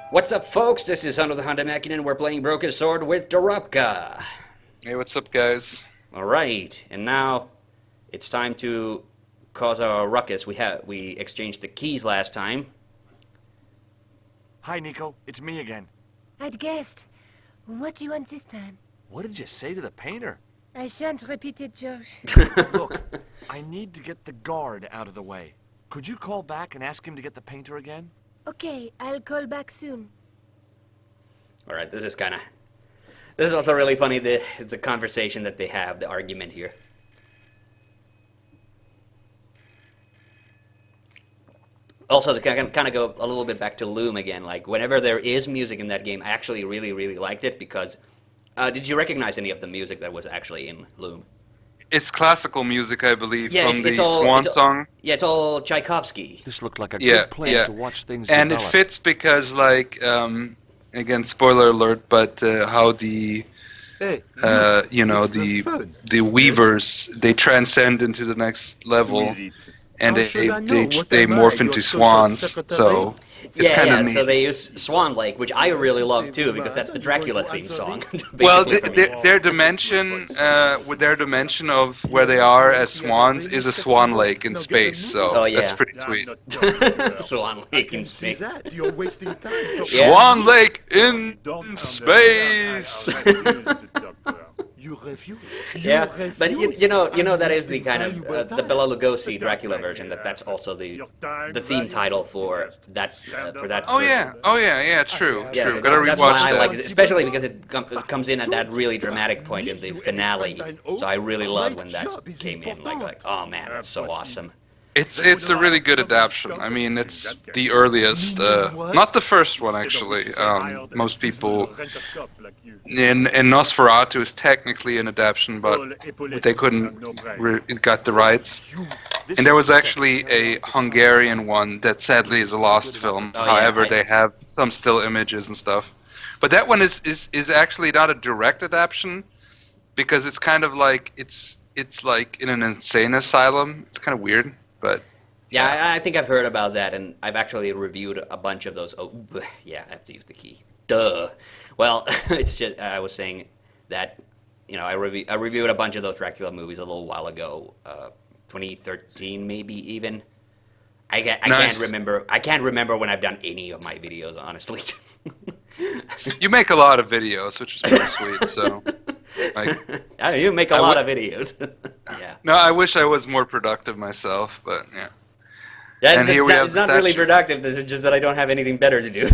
What's up, folks? This is TheHande, and we're playing Broken Sword with Dorupka. Hey, what's up, guys? Alright, and now it's time to cause a ruckus. We exchanged the keys last time. Hi, Nico. It's me again. I'd guessed. What do you want this time? What did you say to the painter? I shan't repeat it, Josh. Look, I need to get the guard out of the way. Could you call back and ask him to get the painter again? Okay, I'll call back soon. Alright, this is also really funny, the conversation that they have, the argument here. Also, to kind of go a little bit back to Loom again, like, whenever there is music in that game, I actually really liked it, because... did you recognize any of the music that was actually in Loom? It's classical music, I believe, Yeah, from the Swan song. Yeah, it's all Tchaikovsky. This looked like a good place to watch things develop. And it fits because, like, again, spoiler alert, but how the, the weavers, they transcend into the next level, and they morph into swans, so... So they use Swan Lake, which I really love too, because that's the Dracula theme song. Well, their dimension, with their dimension of where they are as swans, is a Swan Lake in space. So that's pretty sweet. Swan Lake in space. Swan Lake in space. Yeah, but you know that is the kind of the Bela Lugosi Dracula version. That's also the theme title for that Oh yeah, true. Yeah, true. So that's why I like it, especially because it comes in at that really dramatic point in the finale. So I really love when that came in. Like, oh man, that's so awesome. It's a really good adaptation. I mean, it's the earliest, not the first one actually. Most people in Nosferatu is technically an adaptation, but they couldn't got the rights. And there was actually a Hungarian one that sadly is a lost film. However, they have some still images and stuff. But that one is actually not a direct adaptation, because it's kind of like it's like in an insane asylum. It's kind of weird. But yeah, I think I've heard about that, and I've actually reviewed a bunch of those. Oh, yeah, I have to use the key. Duh. Well, it's just I was saying that I reviewed a bunch of those Dracula movies a little while ago, 2013 maybe even. I can't remember. I can't remember when I've done any of my videos, honestly. You make a lot of videos, which is pretty sweet. So. Like, you make a lot of videos. Yeah. No, I wish I was more productive myself, but yeah. It's not really productive. This is just that I don't have anything better to do.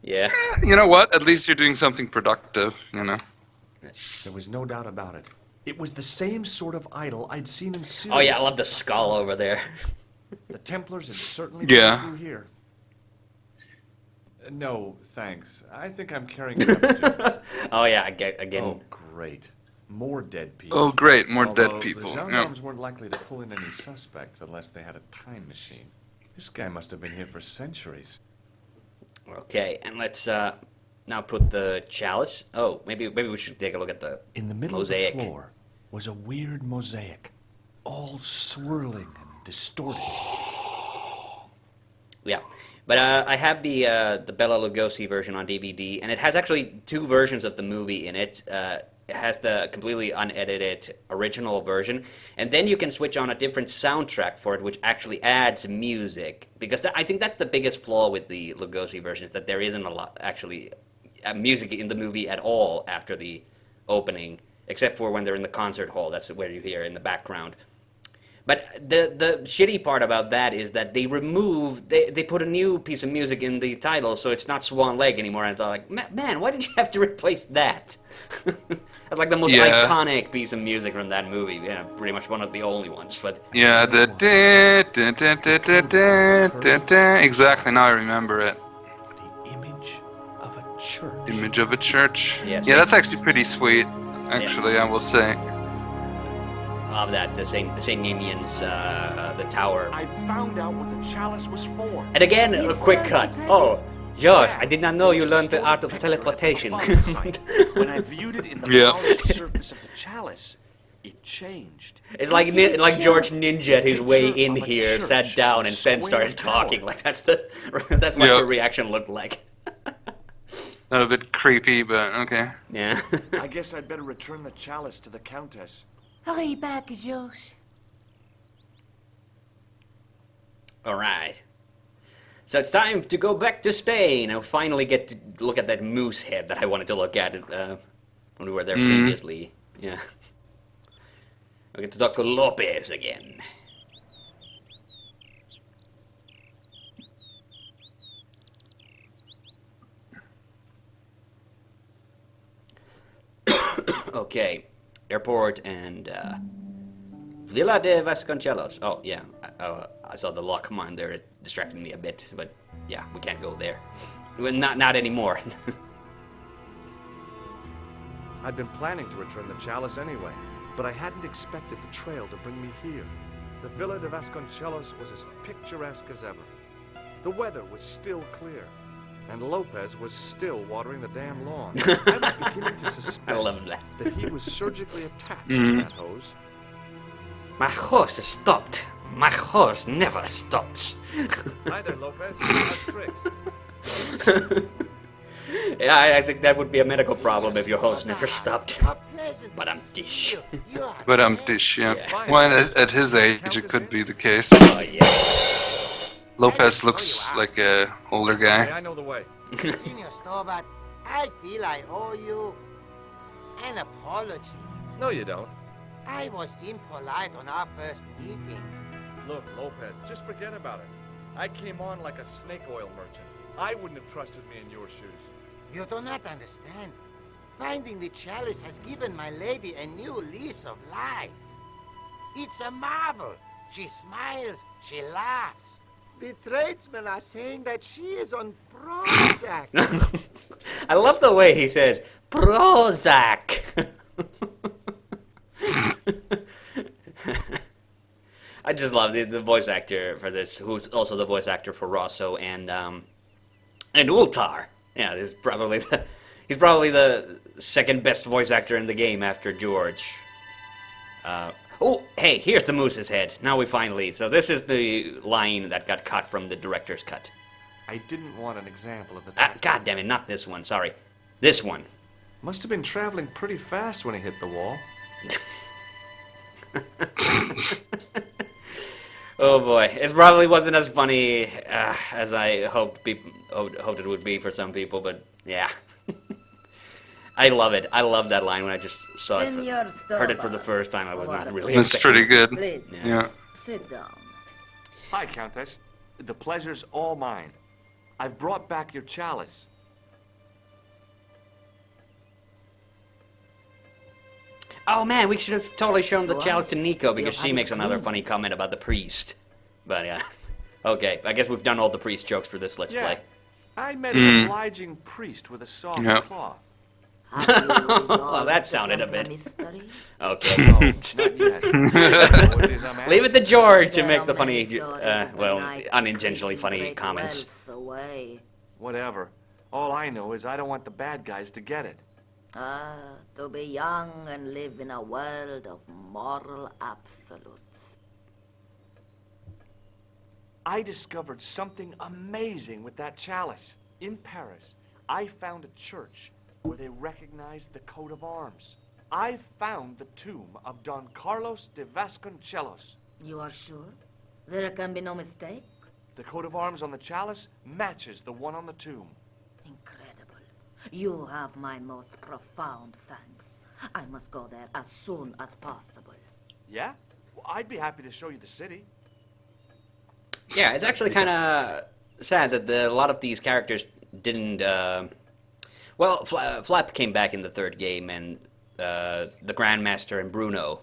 Yeah. You know what? At least you're doing something productive, There was no doubt about it. It was the same sort of idol I'd seen in Syria. Oh yeah, I love the skull over there. The Templars had certainly gone through here. No, thanks. I think I'm carrying enough. Oh yeah, again. Oh great, more dead people. Oh great, more dead people. The gendarmes weren't likely to pull in any suspects unless they had a time machine. This guy must have been here for centuries. Okay, and let's now put the chalice. Oh, maybe we should take a look at the mosaic. In the middle of the floor was a weird mosaic, all swirling and distorted. Yeah, but I have the Bela Lugosi version on DVD, and it has actually two versions of the movie in it. It has the completely unedited original version, and then you can switch on a different soundtrack for it, which actually adds music. Because I think that's the biggest flaw with the Lugosi version, is that there isn't a lot actually music in the movie at all after the opening, except for when they're in the concert hall. That's where you hear in the background. But the shitty part about that is that they put a new piece of music in the title, so it's not Swan Lake anymore. And I thought, like, man, why did you have to replace that? That's like the most iconic piece of music from that movie. Pretty much one of the only ones. But yeah, the exactly. Now I remember it. The image of a church. Image of a church. Yes. Yeah, that's actually pretty sweet. Actually, I will say. Of that, the Saint Ninians, the tower. I found out what the chalice was for. And again, a quick cut. Oh, Josh, I did not know you learned the art of teleportation. When I viewed it in the polished surface of the chalice, It changed. It's like George Ninja at his way in here, sat down and then started talking. Like that's what the reaction looked like. Not a bit creepy, but okay. Yeah. I guess I'd better return the chalice to the Countess. Hurry back, George. All right. So it's time to go back to Spain and finally get to look at that moose head that I wanted to look at when we were there previously. Yeah. We get to talk to Lopez again. Okay. Airport and Villa de Vasconcelos. Oh, yeah. I saw the lock mine there. It distracted me a bit, but yeah, we can't go there. Well, not anymore. I'd been planning to return the chalice anyway, but I hadn't expected the trail to bring me here. The Villa de Vasconcelos was as picturesque as ever. The weather was still clear, and Lopez was still watering the damn lawn. I was beginning to suspect I love that. that he was surgically attached to that hose. My horse has stopped. My horse never stops. Hi there, Lopez. How's tricks? Yeah, I think that would be a medical problem if your horse never stopped. But I'm dish. But dish, yeah. Yeah. Well, at his age, it could be the case. Oh yeah. Lopez looks like a older Hey, guy. I know the way. Senior Stobart, I feel I owe you an apology. No, you don't. I was impolite on our first meeting. Look, Lopez, just forget about it. I came on like a snake oil merchant. I wouldn't have trusted me in your shoes. You do not understand. Finding the chalice has given my lady a new lease of life. It's a marvel. She smiles, she laughs. The tradesmen are saying that she is on Prozac. I love the way he says Prozac. I just love the voice actor for this, who's also the voice actor for Rosso and Ultar. Yeah, he's probably the second best voice actor in the game after George. Oh, hey, here's the moose's head. Now we finally. So this is the line that got cut from the director's cut. I didn't want an example of the God damn it, not this one. Sorry, this one. Must have been traveling pretty fast when he hit the wall. Oh boy, it probably wasn't as funny as I hoped it would be for some people, but yeah. I love it. I love that line when I just saw it, heard it for the first time. I was not really It's expecting pretty it. good. Yeah. Yeah. Sit down. Hi, Countess. The pleasure's all mine. I've brought back your chalice. Oh man, we should have totally shown the chalice to Nico because she makes another funny comment about the priest. But yeah. Okay, I guess we've done all the priest jokes for this Let's Play. I met an obliging priest with a soft Yeah. claw. Well, that sounded a bit... Okay. No, not yet. Know what it is I'm asking? Leave it to George to make the funny, well, unintentionally funny comments. Whatever. All I know is I don't want the bad guys to get it. To be young and live in a world of moral absolutes. I discovered something amazing with that chalice. In Paris, I found a church where they recognized the coat of arms. I found the tomb of Don Carlos de Vasconcelos. You are sure? There can be no mistake? The coat of arms on the chalice matches the one on the tomb. Incredible. You have my most profound thanks. I must go there as soon as possible. Yeah? Well, I'd be happy to show you the city. Yeah, it's actually kind of sad that a lot of these characters didn't... Well, Flap came back in the third game, and the Grandmaster and Bruno.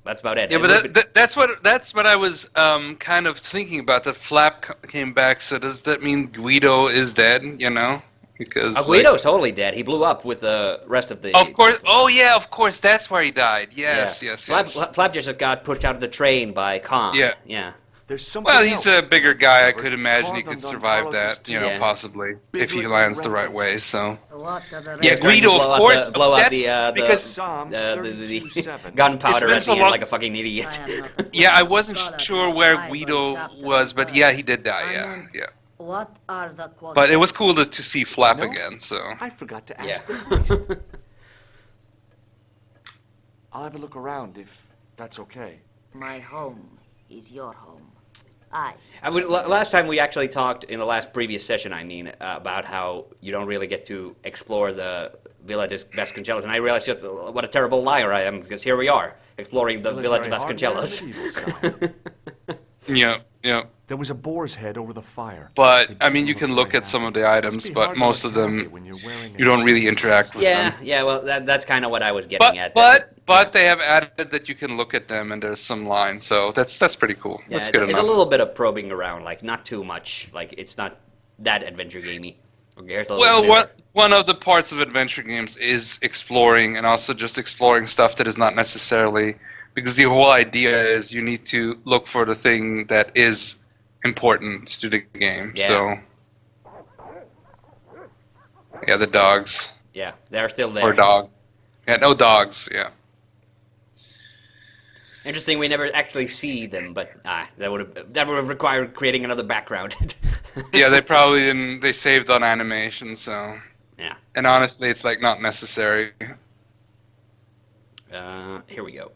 That's about it. Yeah, but that's what I was kind of thinking about. That Flap came back, so does that mean Guido is dead? You know, because Guido's totally dead. He blew up with the rest of the. Of course. Oh yeah, of course. That's where he died. Yes, yeah. yes. Flap just got pushed out of the train by Khan. Yeah. Yeah. There's something Well, he's a else bigger guy. I discovered could imagine he carved could on survive Talos' that, you know, Yeah. possibly, Big if he liquid lands the right rapids. way, so... What are the Yeah, He's trying Guido, to of course, blow out that's the because... Psalms the 32:7. gunpowder It's been at the so end long- like a fucking idiot. I am not a Yeah, I fool. wasn't Scholar sure of where Bible Guido chapter was, and but verse. yeah, he did die, I yeah, meant, yeah. What are the But it was quotations? cool to see Flap You know, again, so... I forgot to ask Yeah. the priest. I'll have a look around if that's okay. My home is your home. Last time we actually talked, in the last previous session, I mean, about how you don't really get to explore the Villa de Vasconcelos, and I realized just what a terrible liar I am, because here we are, exploring the Villa de Military hardware, Vasconcelos. medieval style. Yeah, yeah. There was a boar's head over the fire. But, It I mean, didn't you can look very at some of happy. the Must items, be but hard to most look of happy them, when you're wearing a you don't really suit. interact with them. Yeah, well, that's kind of what I was getting at. But they have added that you can look at them and there's some lines, so that's pretty cool. Yeah, That's it's, good it's enough. a little bit of probing around, like, not too much. Like, it's not that adventure gamey. Okay, here's a little Well, mirror. one of the parts of adventure games is exploring, and also just exploring stuff that is not necessarily... Because the whole idea is you need to look for the thing that is important to the game, Yeah. so... Yeah, the dogs. Yeah, they're still there. Or dog. Yeah, no dogs, yeah. Interesting, we never actually see them, but that would have required creating another background. Yeah, they probably didn't... They saved on animation, so... Yeah. And honestly, it's, like, not necessary. Here we go.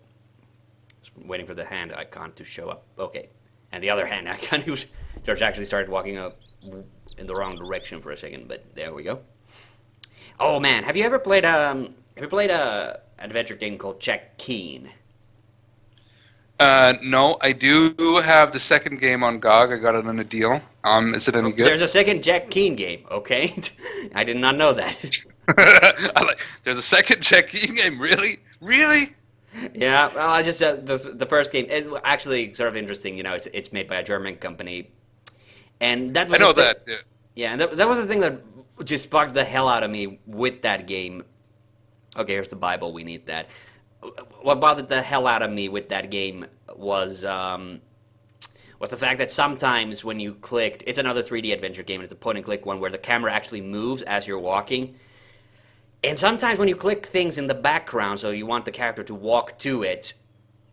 Just waiting for the hand icon to show up. Okay. And the other hand icon, George actually started walking up in the wrong direction for a second, but there we go. Oh man, have you ever played a adventure game called Jack Keen? No, I do have the second game on GOG. I got it on a deal. Is it any good? There's a second Jack Keen game, okay? I did not know that. There's a second Jack Keen game, really? Really? Yeah, well, I just the first game. It actually sort of interesting, you know. It's made by a German company, and that was I know the that. Yeah. Yeah, and that was the thing that just sparked the hell out of me with that game. Okay, here's the Bible. We need that. What bothered the hell out of me with that game was the fact that sometimes when you clicked, it's another 3D adventure game, and it's a point-and-click one where the camera actually moves as you're walking. And sometimes when you click things in the background, so you want the character to walk to it,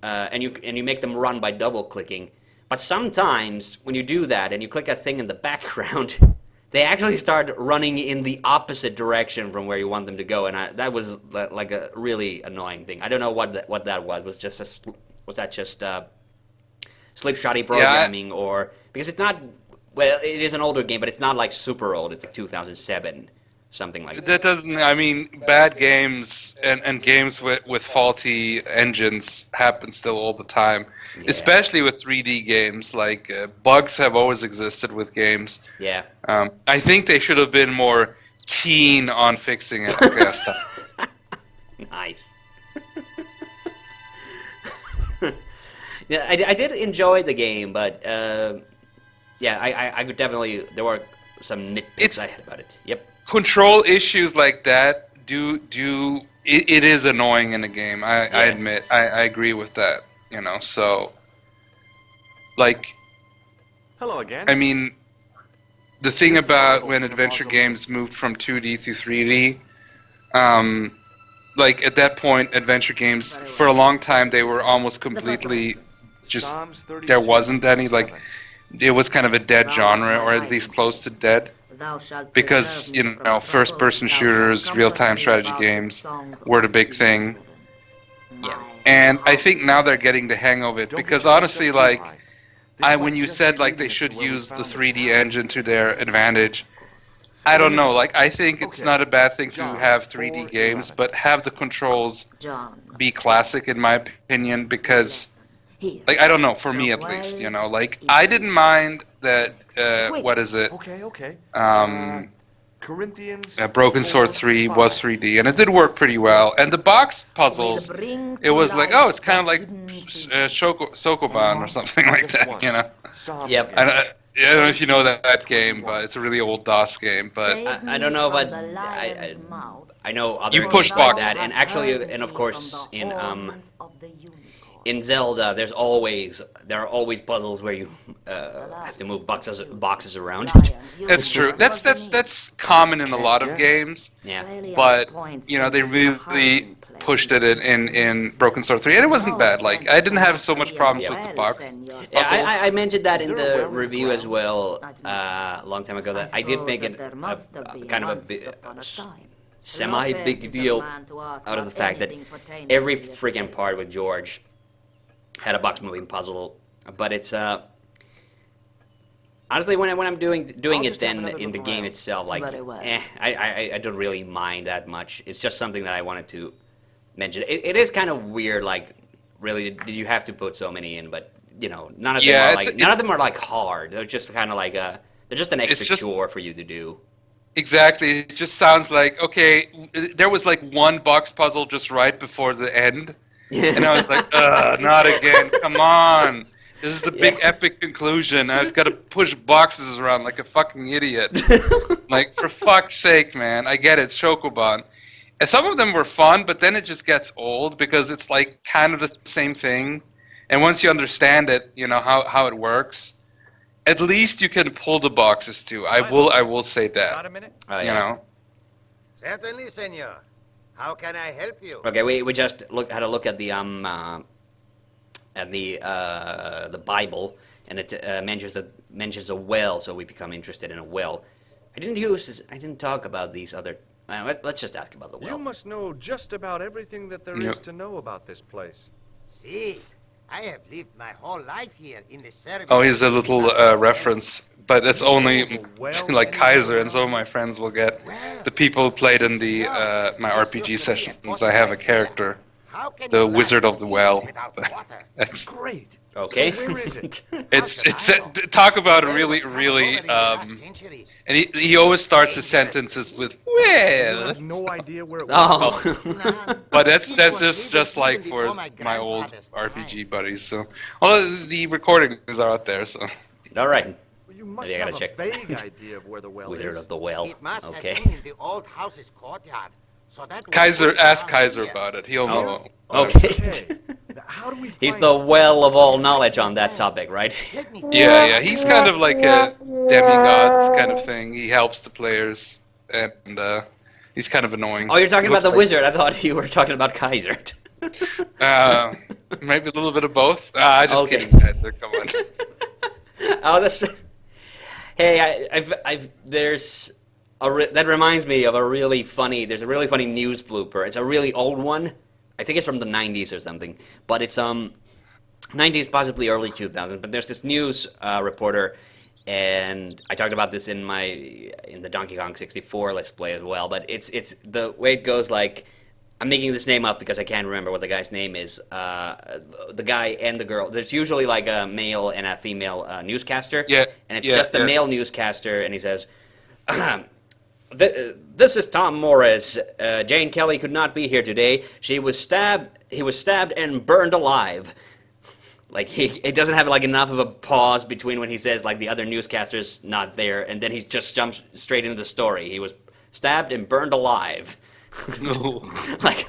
and you make them run by double-clicking, but sometimes when you do that and you click a thing in the background, they actually start running in the opposite direction from where you want them to go, and that was like a really annoying thing. I don't know what that was. Was that just slipshotty programming, or because it's not? Well, it is an older game, but it's not like super old. It's like 2007, something like that. That doesn't. I mean, bad games and games with faulty engines happen still all the time. Yeah. Especially with 3D games. Like bugs have always existed with games. Yeah. I think they should have been more keen on fixing it. I guess. Nice. Yeah, I did enjoy the game, but yeah, I could definitely. There were some nitpicks I had about it. Yep. Control issues like that it is annoying in a game. I admit. I agree with that. You know, so like. Hello again. I mean, the thing about when adventure games moved from 2D to 3D, like at that point, adventure games for a long time they were almost completely just Psalms 32:7. there wasn't any, like it was kind of a dead genre, or at least close to dead, Thou shalt because preserve you me from know trouble, first-person thou shalt shooters, comfort real-time me strategy about games the songs were the of big the thing. children. Yeah. My And I house think now they're getting the hang of it, Don't because get your hopes honestly, up too like high. This when might you just said be like they leading us should to where we use the found the 3D challenge. engine to their advantage, I don't know. Like I think it's Okay. not a bad thing to John, have 3D 4:11. games, but have the controls John. be classic in my opinion, because Here. like I don't know, for me at least, you know, like I didn't mind that what is it? Okay. Corinthians. Broken Sword 3 was 3D, and it did work pretty well. And the box puzzles, it was like, oh, it's kind of like Sokoban or something like that, you know. Yep. I don't know if you know that game, but it's a really old DOS game. But I don't know, but I know other You push games like box. that, and actually, and of course, in in Zelda, there are always puzzles where you have to move boxes around. That's true. That's common in a lot of games. Yeah. But they really pushed it in Broken Sword 3, and it wasn't bad. Like, I didn't have so much problems with the box puzzles. Yeah, I mentioned that in the review as well a long time ago, that I did make it kind of a semi-big deal out of the fact that every freaking part with George had a box moving puzzle, but it's honestly, when I'm doing it then in the game itself, like, I don't really mind that much. It's just something that I wanted to mention. It is kind of weird, like, really, did you have to put so many in? But none of them are like hard. They're just kind of like they're just an extra chore for you to do. Exactly. It just sounds like, okay, there was like one box puzzle just right before the end, and I was like, not again, come on. This is the big epic conclusion. I've got to push boxes around like a fucking idiot. Like, for fuck's sake, man. I get it, Shokoban. And some of them were fun, but then it just gets old because it's like kind of the same thing. And once you understand it, how it works, at least you can pull the boxes too. I will say that. Got a minute? Certainly, senor. How can I help you? Okay, we just had a look at the Bible, and it mentions a well, so we become interested in a well. I didn't talk about these other. Let's just ask about the well. You must know just about everything that there is to know about this place. See, I have lived my whole life here in the service. Oh, here's a little reference, but it's only like Kaiser, and some of my friends will get. The people who played in the my RPG sessions, I have a character, the Wizard of the Well. That's great. Okay. So where is it? It's talk about a really and he always starts his sentences with I well. have no idea where it was. Oh. But that's just like for my old RPG buddies. So all the recordings are out there. So All right. You must Maybe I gotta have check. a vague idea of where the well Wizard is. of the Well. It must Okay. have been in the old house's courtyard. So that ask Kaiser about it. He'll know. Okay. Okay. How do we He's find the well of all knowledge on that topic, right? Yeah. He's kind of like a demigod kind of thing. He helps the players, and he's kind of annoying. Oh, you're talking about Looks the like- wizard. I thought you were talking about Kaiser. Maybe a little bit of both. Just Okay. kidding, Kaiser. Come on. Oh, that's. Hey, that reminds me of there's a really funny news blooper. It's a really old one. I think it's from the 90s or something. But it's 90s, possibly early 2000s. But there's this news reporter, and I talked about this in the Donkey Kong 64 Let's Play as well. But it's the way it goes, like, I'm making this name up because I can't remember what the guy's name is. The guy and the girl. There's usually like a male and a female newscaster. Yeah. And it's just the male newscaster, and he says, "This is Tom Morris. Jane Kelly could not be here today. He was stabbed and burned alive." Like, he doesn't have like enough of a pause between when he says like the other newscaster's not there, and then he just jumps straight into the story. He was stabbed and burned alive. Like,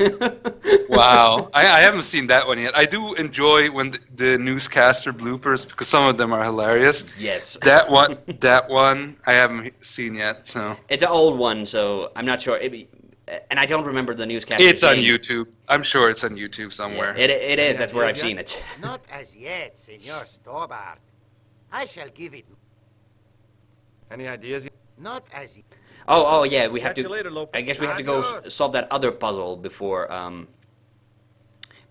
Wow, I haven't seen that one yet. I do enjoy when the newscaster bloopers, because some of them are hilarious. yes. That one I haven't seen yet. So It's an old one, so I'm not sure. And I don't remember the newscaster. it's on YouTube. I'm sure it's on YouTube somewhere. It is. That's where I've seen it. Not as yet, Senor Stobart. I shall give it. Any ideas? Not as yet. Oh, yeah. We have Catch you to. later, Lopez. I guess we have to go solve that other puzzle before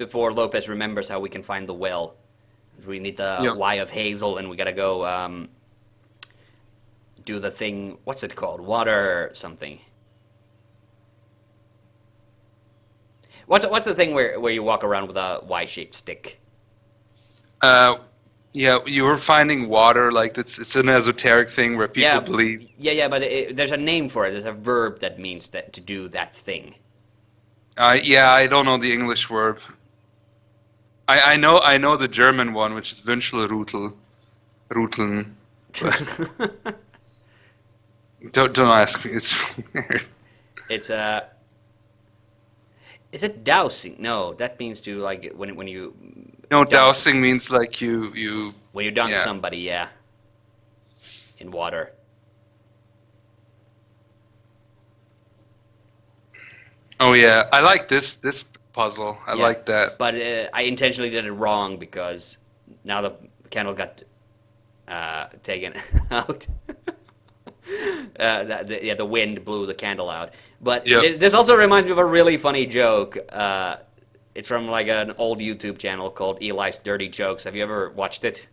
Lopez remembers how we can find the well. We need the Y of Hazel, and we gotta go do the thing. What's it called? Water something. What's the thing where you walk around with a Y-shaped stick? Yeah, you were finding water, like it's an esoteric thing where people believe. Yeah, but there's a name for it. There's a verb that means that to do that thing. Yeah, I don't know the English verb. I know the German one, which is Wünschelrutl. Ruteln. Don't ask me. It's weird. It's Is it dousing? No, that means to, like, when you No, dunk. dousing means like you. When you dunk yeah. somebody, yeah, in water. Oh yeah, I like this puzzle. I Yeah. like that. But I intentionally did it wrong because now the candle got taken out. The wind blew the candle out. But Yep. this also reminds me of a really funny joke. It's from like an old YouTube channel called Eli's Dirty Jokes. Have you ever watched it?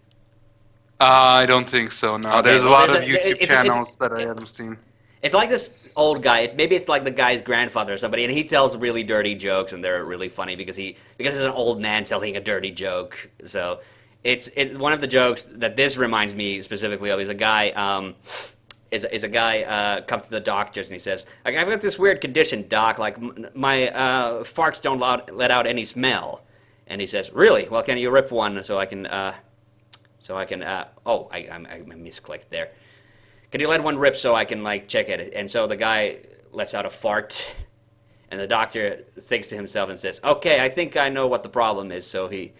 I don't think so. No, Okay, there's a well, lot there's of a- YouTube it's- channels that I haven't seen. It's like this old guy. Maybe it's like the guy's grandfather or somebody, and he tells really dirty jokes, and they're really funny because it's an old man telling a dirty joke. So it's one of the jokes that this reminds me specifically of is a guy is a guy comes to the doctors and he says, like, I've got this weird condition, doc. Like my farts don't let out any smell. And he says, really? Well, can you rip one so I can I misclicked there. Can you let one rip so I can like check it? And so the guy lets out a fart, and the doctor thinks to himself and says, "Okay, I think I know what the problem is." So he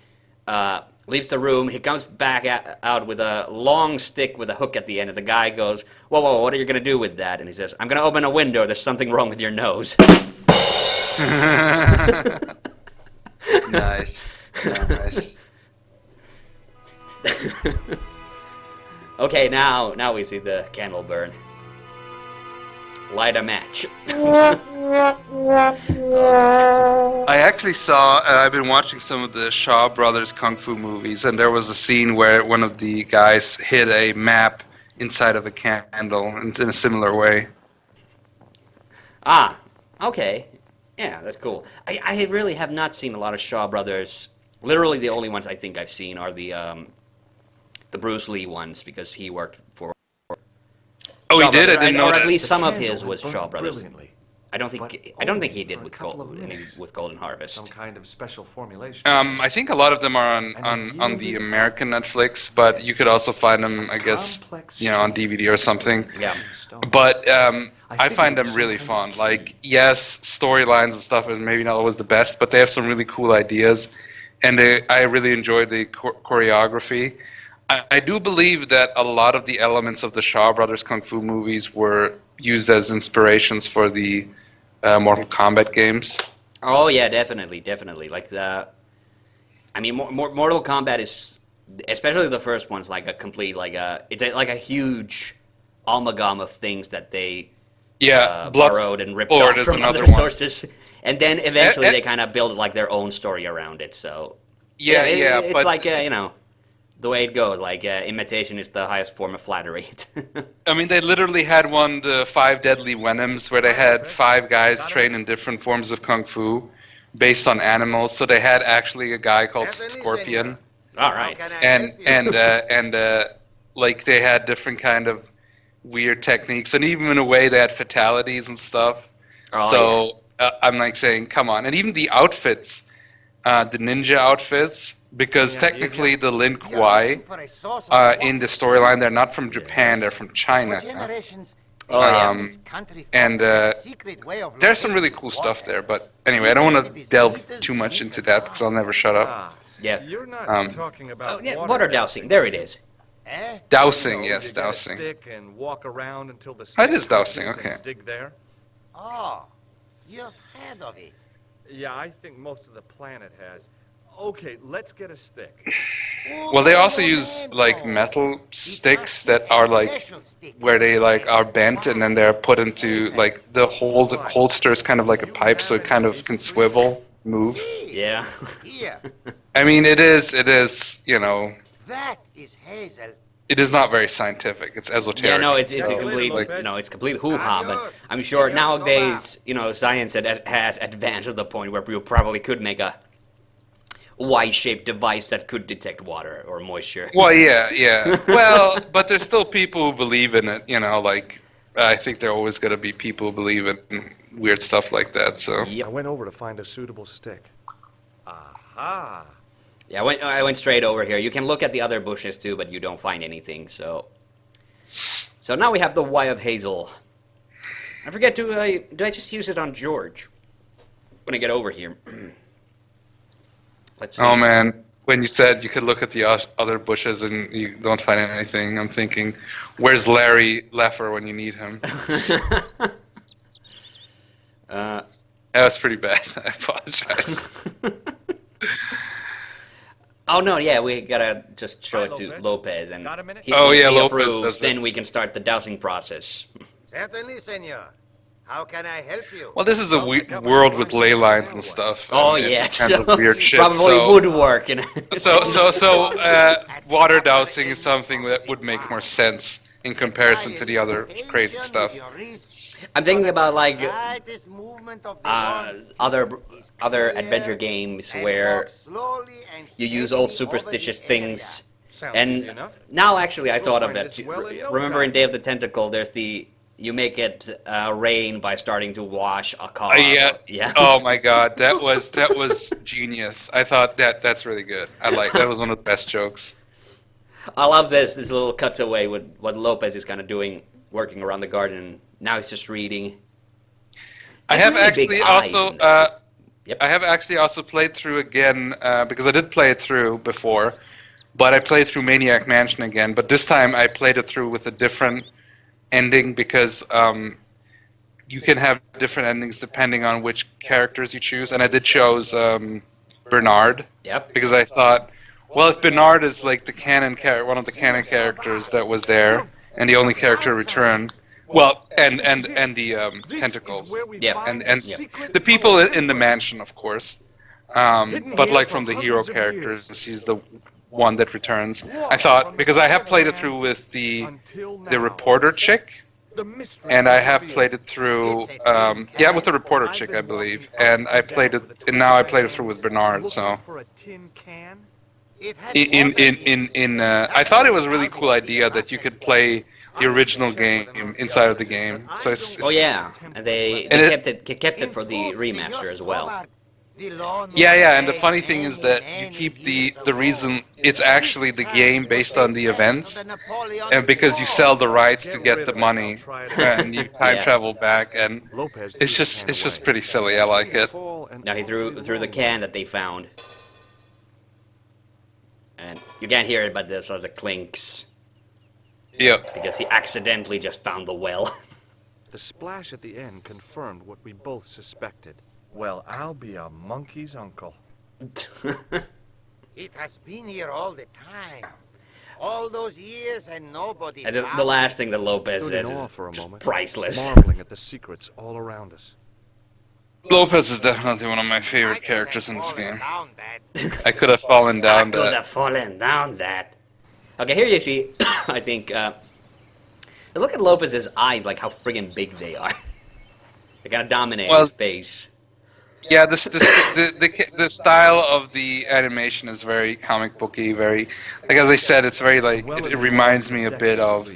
leaves the room. He comes back out with a long stick with a hook at the end, and the guy goes, "Whoa, whoa, what are you gonna do with that?" And he says, "I'm gonna open a window. There's something wrong with your nose." Nice. Nice. Okay, now we see the candle burn. Light a match. I actually saw, I've been watching some of the Shaw Brothers Kung Fu movies, and there was a scene where one of the guys hid a map inside of a candle in a similar way. Ah, okay. Yeah, that's cool. I really have not seen a lot of Shaw Brothers. Literally the only ones I think I've seen are the Bruce Lee ones because he worked for Oh, Shaw he did? Brothers, I didn't know or that. at least some of Candle his had was burned Shaw Brothers. brilliantly, I don't but think only he did for a with couple of minutes. Golden Harvest. Some kind of special formulation. I think a lot of them are on the American Netflix, but you could also find them, I guess, on DVD or something. Yeah. But I find them really fun. Like, yes, storylines and stuff is maybe not always the best, but they have some really cool ideas, and I really enjoy the choreography. I do believe that a lot of the elements of the Shaw Brothers Kung Fu movies were used as inspirations for the Mortal Kombat games. Oh yeah, definitely. Like Mortal Kombat is, especially the first one's like a complete like a huge amalgam of things that they borrowed and ripped off from other sources, and then eventually they kind of build like their own story around it. So it's but like the way it goes. Like imitation is the highest form of flattery. I mean, they literally had the 5 Deadly Venoms, where they had 5 guys trained in different forms of kung fu, based on animals. So they had actually a guy called Scorpion, All right. and like they had different kind of weird techniques, and even in a way they had fatalities and stuff. Oh, So I'm like saying, come on, and even the outfits, the ninja outfits, because technically the Lin Kuei in the storyline, they're not from Japan, they're from China. And there's some really cool stuff there, but anyway, I don't want to delve too much into that because I'll never shut up. Yeah. You're not talking about Water dousing. There it is. Dowsing, yes, dowsing. Stick and walk around until the That is stick dowsing, touches and okay. dig there. Oh, you've heard of it. Yeah, I think most of the planet has. Okay, let's get a stick. Well, they also use like metal sticks that are like where they like are bent and then they're put into like the holster is kind of like a pipe, so it kind of can swivel, move. Yeah. Here, I mean, it is, that is Hasel. it is not very scientific. It's esoteric. Yeah, no, it's a So, complete like- it's complete hoo-ha. But I'm sure nowadays, science has advanced to the point where you probably could make a Y-shaped device that could detect water or moisture. Well, yeah. Well, but there's still people who believe in it. Like I think there are always going to be people who believe in weird stuff like that. So. Yep. I went over to find a suitable stick. Aha! Yeah, I went straight over here. You can look at the other bushes too, but you don't find anything. So now we have the Y of Hazel. I forget, do I just use it on George when I get over here? Let's see. Oh man, when you said you could look at the other bushes and you don't find anything, I'm thinking, where's Larry Leffer when you need him? That was pretty bad. I apologize. Oh no, yeah, we gotta just show it to Lopez, and Got a minute? once he Lopez approves, does it. then we can start the dowsing process. Certainly, senor. How can I help you? Well, this is a world with ley lines and stuff. Oh and yeah, kind of weird shit. probably would work. So water dowsing is something that would make more sense in comparison to the other crazy stuff. I'm thinking about like Slightest movement of the wand other adventure games and where walk slowly and you use old steadily superstitious over the area. things. Sounds easy And enough. now, actually, I thought of find that. this well in no Remember time. in Day of the Tentacle, there's the you make it rain by starting to wash a car. Yeah. Oh my God, that was genius. I thought that's really good. That was one of the best jokes. I love this little cutaway with what Lopez is kind of doing, working around the garden. Now he's just reading. I There's have really big actually eyes also in there. Yep. I have actually also played through again because I did play it through before, but I played through Maniac Mansion again. But this time I played it through with a different ending because you can have different endings depending on which characters you choose. And I did choose Bernard. Yep. Because I thought, well, if Bernard is like the one of the canon characters that was there, and the only character returned, well, and the tentacles, Yeah. and the people in the mansion, of course, but like from the hero characters, he's the one that returns. I thought, because I have played it through with the reporter chick, and I have played it through, with the reporter chick, I believe, and now I played it through with Bernard. So, For a tin can? I thought it was a really cool idea that you could play the original game inside of the game. So Oh yeah, and they kept it for the remaster as well. Yeah, and the funny thing is that you keep the reason it's actually the game based on the events, and because you sell the rights to get the money, and you time travel back, and it's just pretty silly. I like it. Now he threw the can that they found, and you can't hear it, but there's sort of clinks Yep. because he accidentally just found the well. The splash at the end confirmed what we both suspected. Well, I'll be a monkey's uncle. It has been here all the time. All those years and nobody And the found last thing that Lopez Stood in says awe is for a just moment, priceless. marveling at the secrets all around us. Lopez is definitely one of my I favorite could characters have in this fallen game. down that. I could have fallen I down could that. have fallen down that. Okay, here you see, I think, look at Lopez's eyes, like how friggin' big they are. They kind of dominate his face. Yeah, the style of the animation is very comic booky, very, like as I said, it's very like, it reminds me a bit of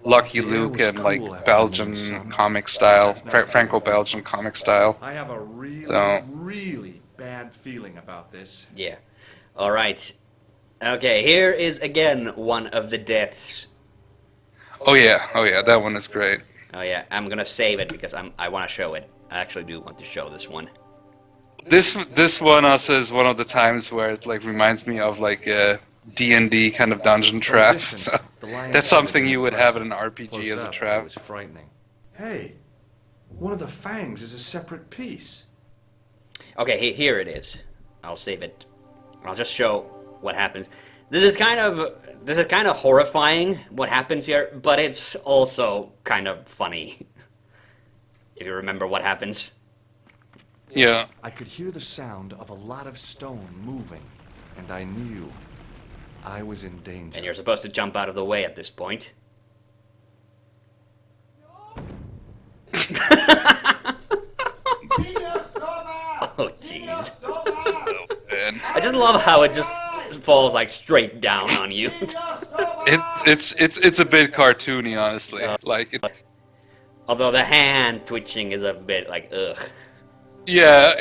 Lucky Luke and like Belgian comic style, Franco-Belgian comic style. I have a really, So- really bad feeling about this. Yeah. All right. Okay, here is again one of the deaths. Oh yeah, that one is great. Oh yeah, I'm gonna save it because I want to show it. I actually do want to show this one. This one also is one of the times where it like reminds me of like a D&D kind of dungeon trap. So that's something you would have in an RPG as a trap. It was frightening. Hey, one of the fangs is a separate piece. Okay, here it is. I'll save it. I'll just show what happens. This is kind of horrifying what happens here, but it's also kind of funny. If you remember what happens. Yeah. I could hear the sound of a lot of stone moving, and I knew I was in danger. And you're supposed to jump out of the way at this point. Oh jeez. I just love how it just falls like straight down on you. It's a bit cartoony, honestly. Like it's. Although the hand twitching is a bit like ugh. Yeah.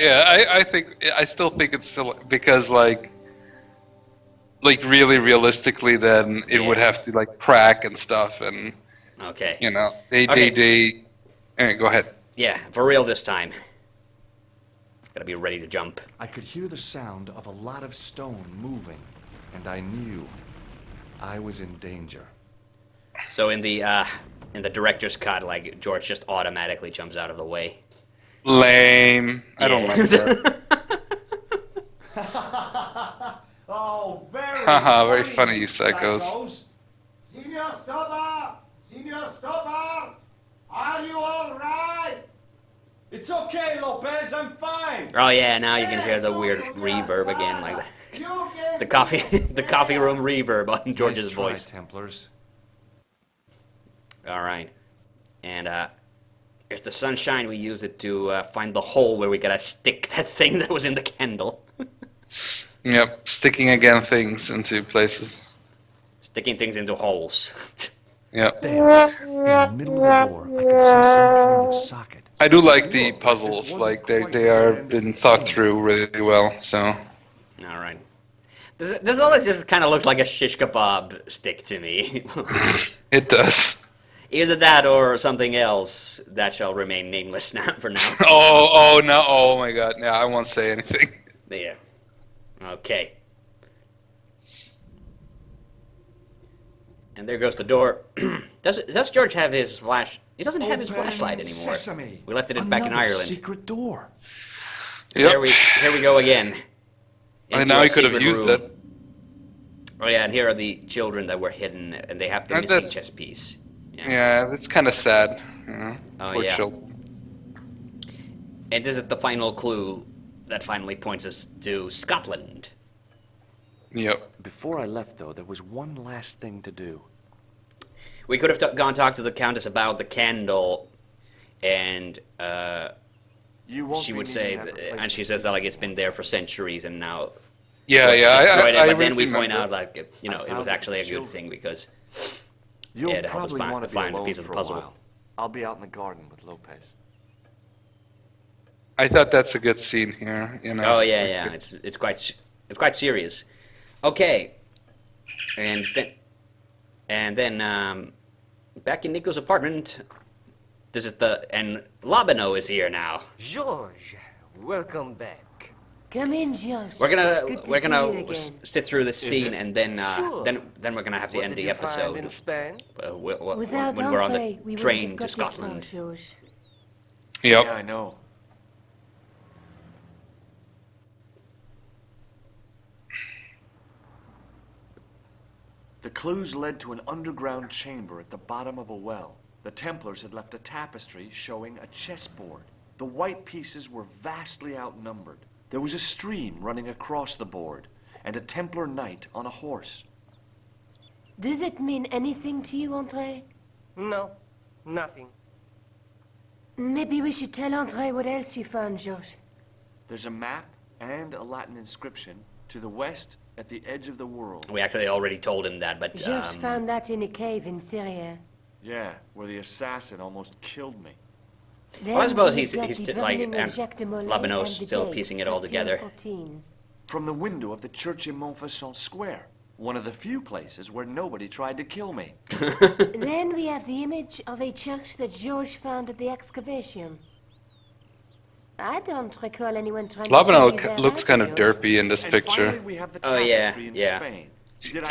I still think it's silly because like really realistically, then it would have to like crack and stuff, and Okay. you know Okay. they. Anyway, go ahead. Yeah, for real this time. Gotta be ready to jump. I could hear the sound of a lot of stone moving, and I knew I was in danger. So in the director's cut, like George just automatically jumps out of the way. Lame. I don't like that. Oh, Haha, very funny, you psychos. Senor Stobar! Senor Stobar! Are you all right? It's okay, Lopez, I'm fine! Oh yeah, now you can hear the weird reverb again, like the coffee room reverb on George's Nice try, voice. Templars. All right, and here's the sunshine. We use it to find the hole where we gotta stick that thing that was in the candle. Yep, sticking again things into places. Sticking things into holes. Yep. There, in the middle of the door, I could see some kind of socket. I do like the puzzles, like they are been thought through really well, so. All right. This always just kind of looks like a shish kebab stick to me. It does. Either that or something else that shall remain nameless now for now. Oh no, oh my god, yeah, I won't say anything. Yeah. Okay. And there goes the door. Does George have his flash? He doesn't have his flashlight anymore. Sesame. We left it back in Another Ireland. secret door. Yep. Here we go again. And Into now a he could have secret used room. it. Oh yeah, and here are the children that were hidden, and they have the And missing that's- chess piece. Yeah, that's kind of sad. You know? Oh, Poor yeah. children. And this is the final clue that finally points us to Scotland. Yep. Before I left, though, there was one last thing to do. We could have gone talk to the Countess about the candle, and You won't she be would needing say, that replacement and she says that like it's been there for centuries, and now Yeah, George yeah, destroyed I it. But then we remember. point out like you know I it found was it actually a for good children. thing because You'll it helped us probably want to find be a alone piece of the for puzzle. a while. I'll be out in the garden with Lopez. I thought that's a good scene here, you know. Oh yeah, it's quite serious. Okay, and then back in Nico's apartment. This is and Labano is here now. George, welcome back. Come in, George. We're Good to gonna see you again. sit through this scene, and then Sure. then we're gonna have to What end did the you find episode in Spain? Without when we're on Andre, the we wouldn't train have to got this far, Scotland. George. Yep. Yeah, I know. The clues led to an underground chamber at the bottom of a well. The Templars had left a tapestry showing a chessboard. The white pieces were vastly outnumbered. There was a stream running across the board, and a Templar knight on a horse. Does it mean anything to you, Andre? No, nothing. Maybe we should tell Andre what else you found, George. There's a map and a Latin inscription to the west at the edge of the world. We actually already told him that, but George found that in a cave in Syria. Yeah, where the assassin almost killed me. Then well, I suppose we he's got he's the still, like burning of and Jacques de Molay Labano's and the still date, piecing it all together. 1314. From the window of the church in Montfaucon Square, one of the few places where nobody tried to kill me. Then we have the image of a church that George found at the excavation. I don't recall anyone trying to kill you Labano there, looks kind of George. derpy in this And picture. finally, we have the Oh, yeah, tapestry in yeah. Spain.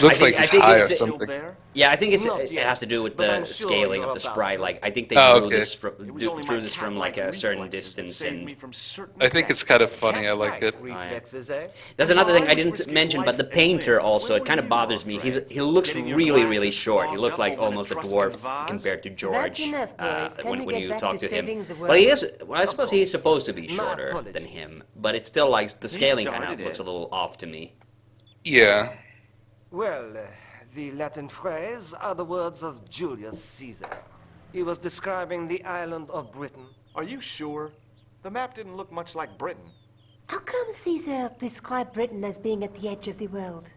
Looks I like think he's high or it's- something. There? Yeah, I think Not it yet, has to do with but the I'm sure scaling you're of the about sprite. to. Like I think they Oh, drew okay. this from It was only my from like a cat-like certain reflexes that distance, saved me and from certain I think death. it's kind of funny. I like it. Reflexes, eh? that's another thing I Well, I didn't was risking mention. But the life and painter limb. also, Where it kind were of you, bothers me. Andre? He looks Getting your really glasses short. He clogged looks up like over an almost a Etruscan dwarf vase? compared to That's George enough, boys. Can we when get you back talk to to him. saving the Well, he world? is. Well, I suppose he's supposed to be My shorter apologies. than him, but it's still like the scaling kind started of looks it. a little off to me. Yeah. Well, the Latin phrase are the words of Julius Caesar. He was describing the island of Britain. Are you sure? The map didn't look much like Britain. How come Caesar described Britain as being at the edge of the world?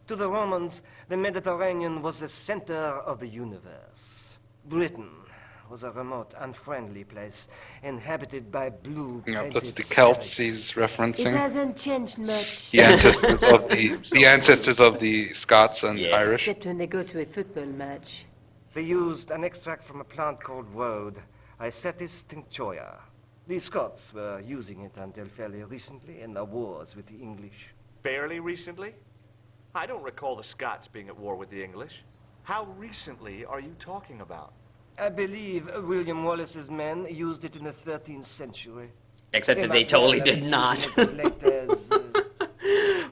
To the Romans, the Mediterranean was the center of the universe. Britain was a remote, unfriendly place, inhabited by blue. Yeah, that's the painted Celts savages. he's It referencing. hasn't changed much. The ancestors of the Scots and Yeah. Irish. Except when they go to a football match. They used an extract from a plant called woad, Icetis tinctoria. The Scots were using it until fairly recently in the wars with the English. Fairly recently? I don't recall the Scots being at war with the English. How recently are you talking about? I believe William Wallace's men used it in the 13th century. Except that they might well totally have did been not. using it to collect as,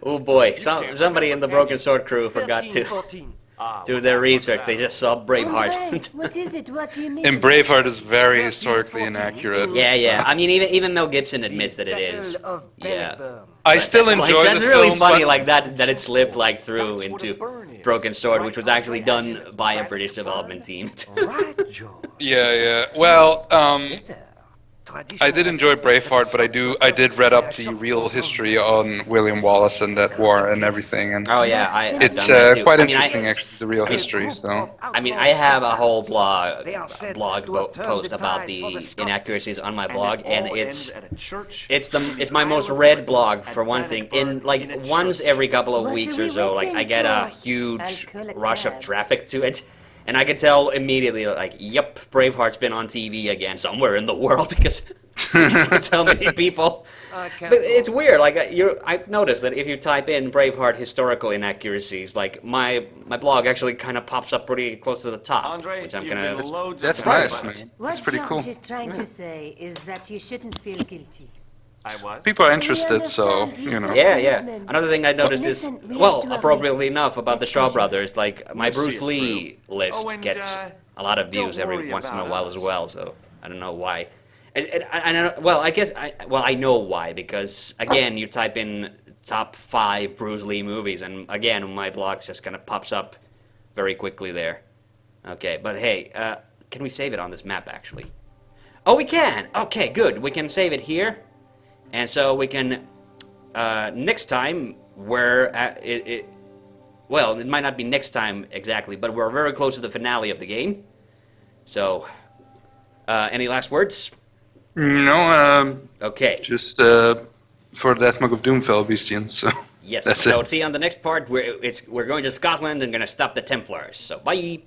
Oh boy, can't somebody in the remember, Broken Sword crew forgot to 1314. do their research. They just saw Andre, Braveheart. what is it? What do you mean? And Braveheart is very historically inaccurate. Yeah. I mean, even Mel Gibson admits that it is. Battle of Yeah. Bannockburn. I But still that's enjoy that's the really film, funny, but like that it slipped like through That's what into a burn is. Broken Sword, which was Right, actually Andre, as done in by a right British burn? development team. Right, George. yeah. Well, Better. I did enjoy Braveheart, but I did read up the real history on William Wallace and that war and everything, and Oh yeah, I have it's done that too. quite I mean, interesting actually, the real history. So I have a whole post about the inaccuracies on my blog, and it's my most read blog for one thing. In like once every couple of weeks or so, like I get a huge rush of traffic to it. And I could tell immediately, like, yep, Braveheart's been on TV again somewhere in the world because so many people. But it's weird. Like I've noticed that if you type in Braveheart historical inaccuracies, like my blog actually kind of pops up pretty close to the top, Andre, which I'm you've gonna. been loads that's of nice, buttons. man. What That's pretty George cool. is trying to say is that you shouldn't feel guilty. I was. People are interested, so you know. Yeah. Another thing I noticed is, Listen, we well, have to appropriately enough, about the Shaw brothers, like my We'll Bruce see it Lee list Oh, and, gets a lot of views don't every worry once in a about while us. as well. So I don't know why. Well, I guess I know why, because again, you type in top 5 Bruce Lee movies, and again, my blog just kind of pops up very quickly there. Okay, but hey, can we save it on this map actually? Oh, we can. Okay, good. We can save it here. And so we can, next time, well, it might not be next time exactly, but we're very close to the finale of the game. So, any last words? No, Okay. just for that mug of Doomfell Beastian, so Yes. that's So it. see you on the next part. We're going to Scotland and going to stop the Templars. So bye.